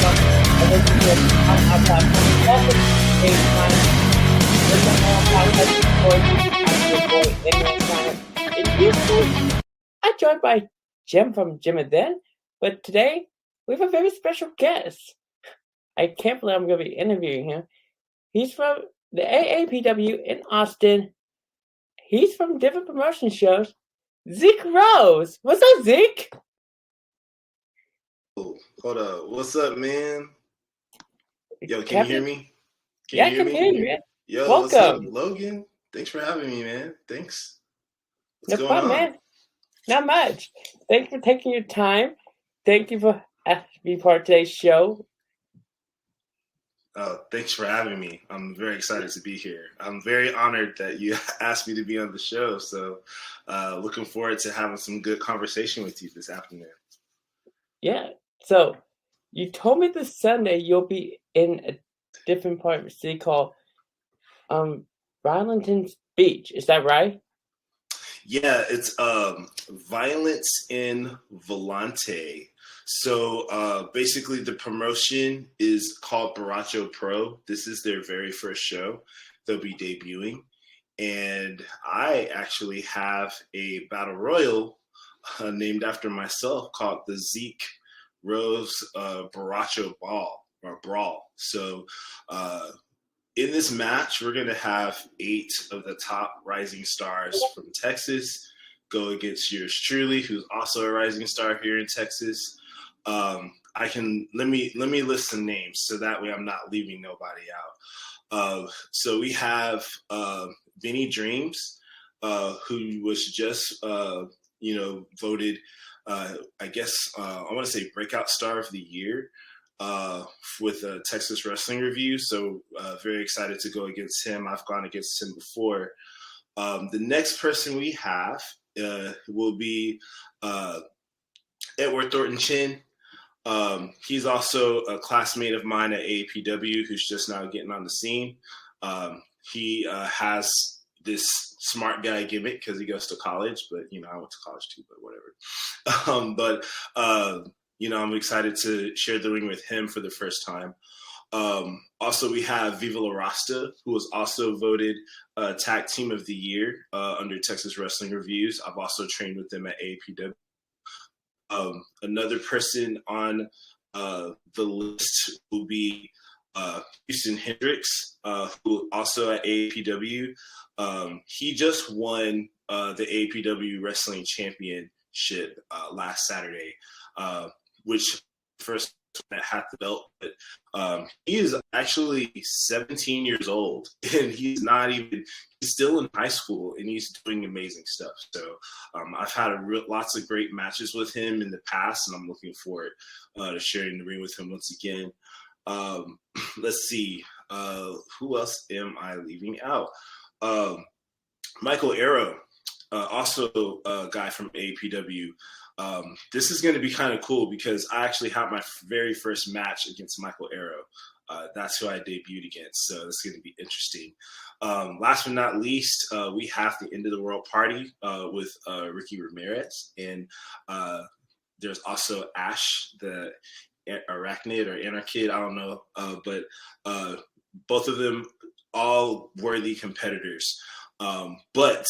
welcome. I listen to it on our podcast. Welcome to Nman. Listen to our podcast before you. I'm your boy, Nman. And usually, I'm joined by Jim from Jim and Then, but today we have a very special guest. I can't believe I'm going to be interviewing him. He's from the AAPW in Austin. He's from different promotion shows. Zeke Rose. What's up, Zeke? Hold up. What's up, man? Yo, can you hear me? I can hear you, man. Yo, welcome. What's up, Logan? Thanks for having me, man. Thanks. What's going on, man? Not much. Thanks for taking your time. Thank you for asking to be part of today's show. Thanks for having me. I'm very excited to be here. I'm very honored that you asked me to be on the show. So looking forward to having some good conversation with you this afternoon. Yeah. So you told me this Sunday you'll be in a different part of the city called Violence Beach. Is that right? Yeah, it's Violence in Volante. So basically the promotion is called Baracho Pro. This is their very first show. They'll be debuting. And I actually have a battle royal named after myself called the Zeke Rose Baracho Brawl. So in this match, we're going to have 8 of the top rising stars from Texas go against yours truly, who's also a rising star here in Texas. Let me list some names so that way I'm not leaving nobody out. So we have Vinny Dreams, who was just voted I want to say breakout star of the year with Texas Wrestling Review. So very excited to go against him. I've gone against him before. The next person we have will be Edward Thornton Chin. He's also a classmate of mine at AAPW who's just now getting on the scene. He has this smart guy gimmick because he goes to college, but I went to college too, but whatever. I'm excited to share the ring with him for the first time. Also, we have Viva La Rasta, who was also voted Tag Team of the Year under Texas Wrestling Reviews. I've also trained with them at AAPW. Another person on the list will be Houston Hendricks, who also at AAPW. He just won the AAPW Wrestling Championship last Saturday, which first that had the belt. But he is actually 17 years old, and he's still in high school, and he's doing amazing stuff. So I've had lots of great matches with him in the past, and I'm looking forward to sharing the ring with him once again. Let's see. Who else am I leaving out? Michael Arrow, also a guy from AAPW. This is going to be kind of cool because I actually had my very first match against Michael Arrow. That's who I debuted against, so it's going to be interesting. Last but not least, we have the End of the World Party with Ricky Ramirez, and there's also Ash, the Arachnid or Anarchid, I don't know, but both of them all worthy competitors. But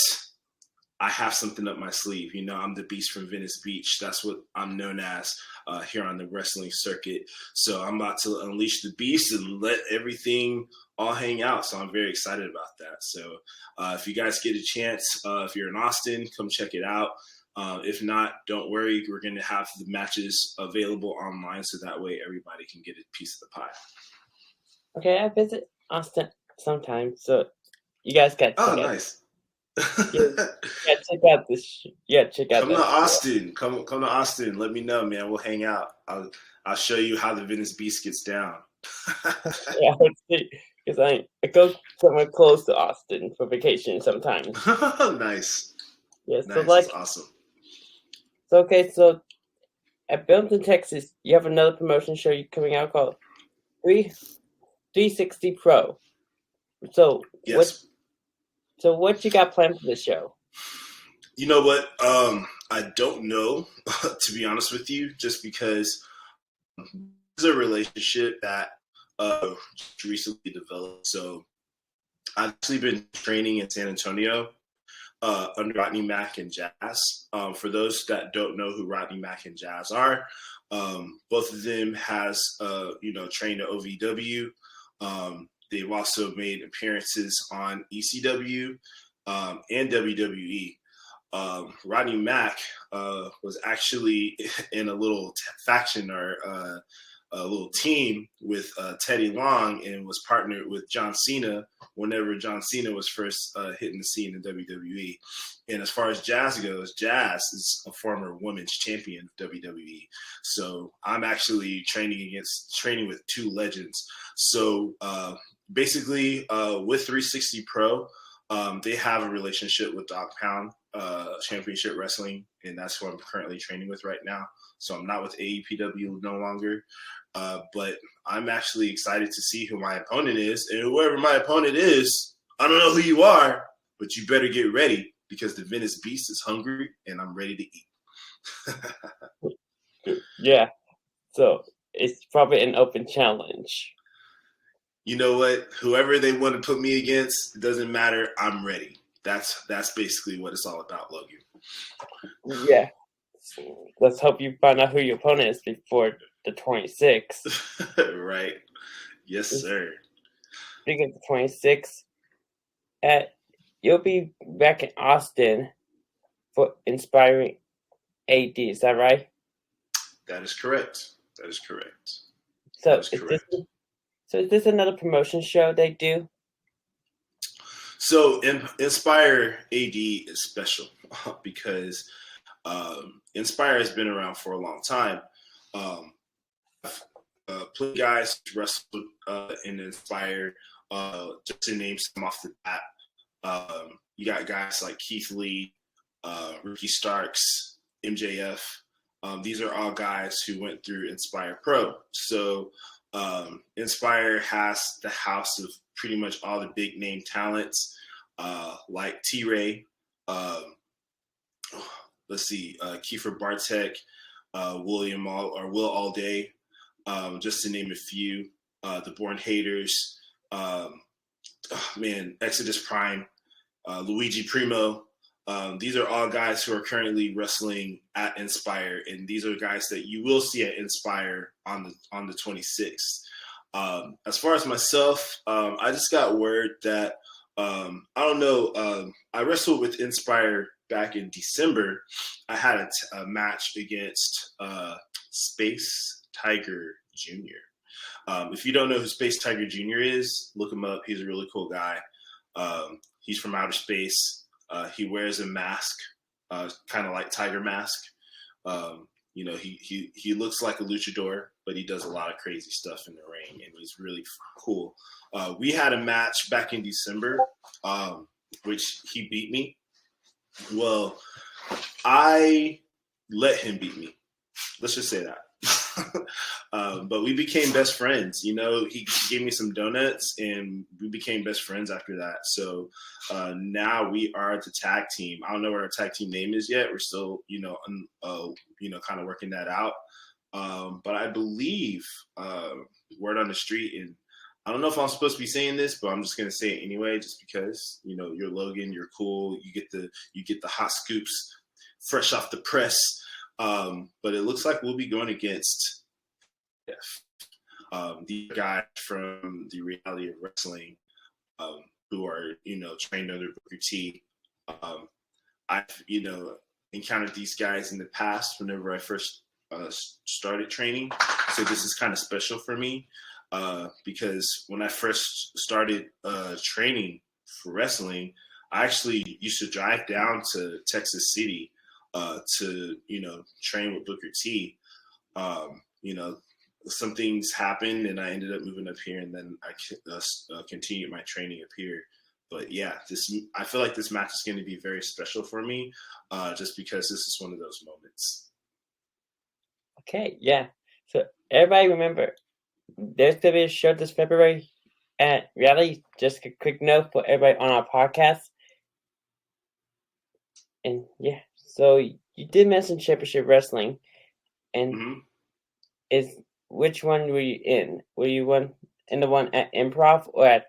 I have something up my sleeve. I'm the Beast from Venice Beach. That's what I'm known as here on the wrestling circuit. So I'm about to unleash the beast and let everything all hang out. So I'm very excited about that. So if you guys get a chance, if you're in Austin, come check it out. If not, don't worry. We're going to have the matches available online so that way everybody can get a piece of the pie. Okay, I visit Austin sometime, so you guys got to nice. check out this. Check out. Come to Austin. Come to Austin. Let me know, man. We'll hang out. I'll show you how the Venice Beast gets down. Yeah, because I go somewhere close to Austin for vacation sometimes. Nice. Yes, nice. So That's awesome. So at Belton, Texas, you have another promotion show coming out called 360 Pro. So yes. What you got planned for this show? You know what? I don't know, to be honest with you, just because is a relationship that just recently developed. So I've actually been training in San Antonio under Rodney Mack and Jazz. For those that don't know who Rodney Mack and Jazz are, both of them has trained at OVW. They've also made appearances on ECW and WWE. Rodney Mack was actually in a little faction or a little team with Teddy Long and was partnered with John Cena whenever John Cena was first hitting the scene in WWE. And as far as Jazz goes, Jazz is a former women's champion of WWE. So I'm actually training with two legends. So basically with 360 Pro, they have a relationship with Dog Pound Championship Wrestling, and that's who I'm currently training with right now. So I'm not with AEPW no longer, but I'm actually excited to see who my opponent is. And whoever my opponent is, I don't know who you are, but you better get ready because the Venice Beast is hungry and I'm ready to eat. Yeah, so it's probably an open challenge. You know what? Whoever they want to put me against, it doesn't matter. I'm ready. That's basically what it's all about, Logan. Yeah. Let's hope you find out who your opponent is before the 26th. Right. Yes, sir. Speaking of the 26th, you'll be back in Austin for Inspiring AD. Is that right? That is correct. That is correct. So is this another promotion show they do? So Inspire AD is special because Inspire has been around for a long time. Plenty guys wrestled in Inspire. Just to name some off the bat, you got guys like Keith Lee, Ricky Starks, MJF. These are all guys who went through Inspire Pro. So Inspire has the house of pretty much all the big name talents, like T-Ray, Kiefer Bartek, Will Allday, just to name a few. The Born Haters, Exodus Prime, Luigi Primo. These are all guys who are currently wrestling at Inspire, and these are guys that you will see at Inspire on the 26th. As far as myself, I just got word that I don't know. I wrestled with Inspire back in December. I had a match against Space Tiger Jr. If you don't know who Space Tiger Jr. is, look him up. He's a really cool guy. He's from outer space. He wears a mask, kind of like Tiger Mask. He looks like a luchador, but he does a lot of crazy stuff in the ring, and he's really cool. We had a match back in December, which he beat me. Well, I let him beat me. Let's just say that. But we became best friends. He gave me some donuts, and we became best friends after that. So now we are the tag team. I don't know what our tag team name is yet. We're still, kind of working that out. But I believe word on the street, and I don't know if I'm supposed to be saying this, but I'm just gonna say it anyway, just because you're Logan, you're cool, you get the hot scoops fresh off the press. But it looks like we'll be going against the guys from the Reality of Wrestling, who are trained under Booker T. I've encountered these guys in the past whenever I first started training, so this is kind of special for me. Because when I first started training for wrestling, I actually used to drive down to Texas City to train with Booker T. Some things happened, and I ended up moving up here, and then I continued my training up here. But yeah, I feel like this match is going to be very special for me, just because this is one of those moments. Okay, yeah. So everybody remember, there's going to be a show this February at Reality. Just a quick note for everybody on our podcast. And yeah, so you did mention Championship Wrestling, and which one were you in? Were you in the one at Improv or at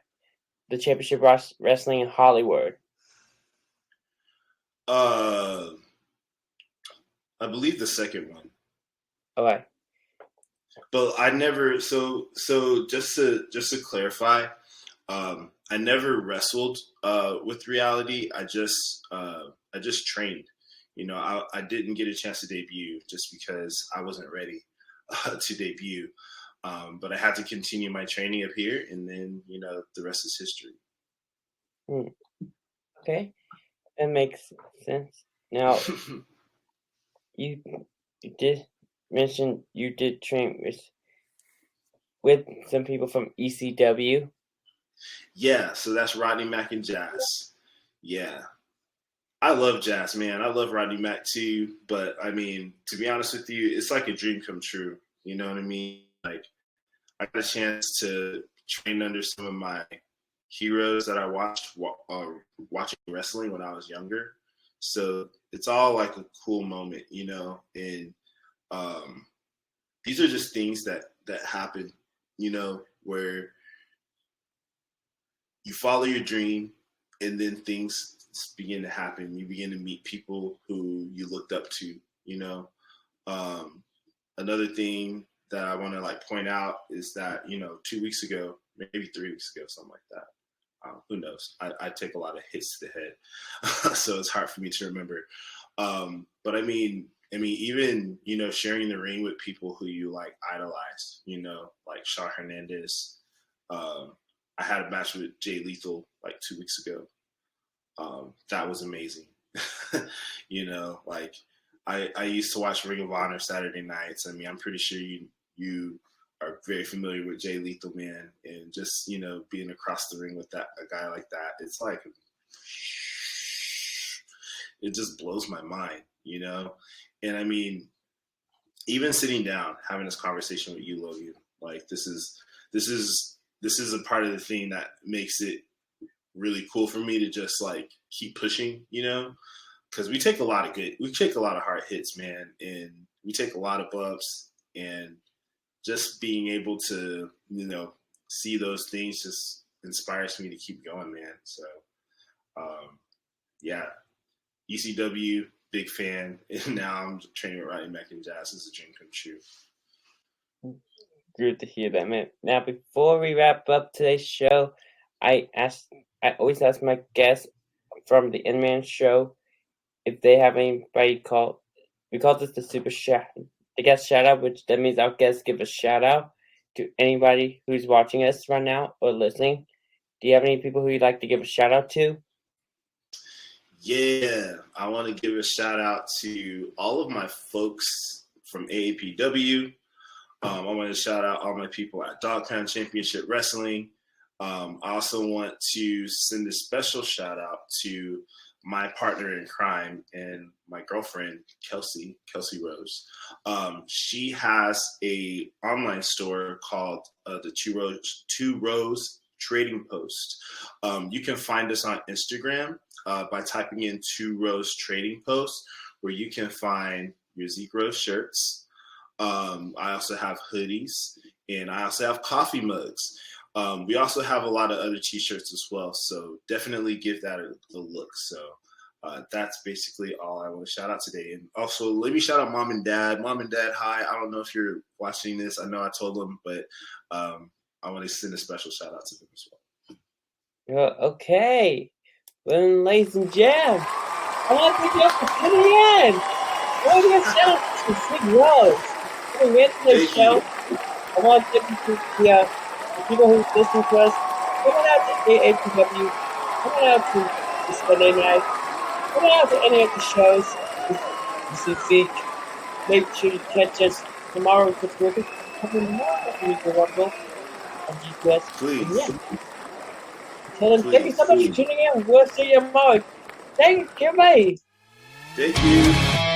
the Championship Wrestling in Hollywood? I believe the second one. Okay. But I never. So just to clarify, I never wrestled with reality. I just trained. You know, I didn't get a chance to debut just because I wasn't ready to debut. But I had to continue my training up here, and then the rest is history. Okay, that makes sense. Now, you did mention you did train with some people from ECW. Yeah, so that's Rodney Mack and Jazz. Yeah. I love Jazz, man. I love Rodney Mack too. But I mean, to be honest with you, it's like a dream come true. You know what I mean? Like, I got a chance to train under some of my heroes that I watched watching wrestling when I was younger. So it's all like a cool moment, and these are just things that happen, where you follow your dream and then things begin to happen. You begin to meet people who you looked up to, Another thing that I want to point out is that, 2 weeks ago, maybe 3 weeks ago, something like that. Who knows? I take a lot of hits to the head, so it's hard for me to remember. But I mean, even, sharing the ring with people who you idolize, like Shawn Hernandez. I had a match with Jay Lethal 2 weeks ago. That was amazing. I used to watch Ring of Honor Saturday nights. I mean, I'm pretty sure you are very familiar with Jay Lethal, man, and just being across the ring with a guy like that, it's it just blows my mind, And I mean, even sitting down having this conversation with you, Logan, this is a part of the thing that makes it really cool for me to just keep pushing, because we take a lot of hard hits, man, and we take a lot of bumps, and just being able to, see those things just inspires me to keep going, man. So, yeah, ECW, big fan, and now I'm training with Rodney Mack and Jazz. It's a dream come true. Good to hear that, man. Now, before we wrap up today's show, I always ask my guests from the Nman show if they have anybody called. We call this the super shout, the guest shout out, which that means our guests give a shout out to anybody who's watching us right now or listening. Do you have any people who you'd like to give a shout out to? Yeah, I want to give a shout out to all of my folks from AAPW. I want to shout out all my people at Dogpound Championship Wrestling. I also want to send a special shout out to my partner in crime and my girlfriend, Kelsey Rose. She has a online store called the Two Rose Trading Post. You can find us on Instagram by typing in Two Rose Trading Post, where you can find your Zeke Rose shirts. I also have hoodies, and I also have coffee mugs. We also have a lot of other t-shirts as well, so definitely give that a look. So that's basically all I want to shout out today. And also, let me shout out Mom and Dad. Mom and Dad, hi. I don't know if you're watching this. I know I told them, but I want to send a special shout out to them as well. Okay. Well, ladies and gentlemen, I want to thank you for tuning in. I want to give a shout out to Zeke Rose. When we end this show, I want to thank you to the people who listen to us. Coming out to AAPW, coming out to the Sunday night, coming out to any of the shows. This is Zeke. Make sure you catch us tomorrow with the terrific couple more of the Rumble on GPS. Please. Yeah. Until then, thank you so much for tuning in. We'll see you tomorrow. Thank you, bye. Thank you.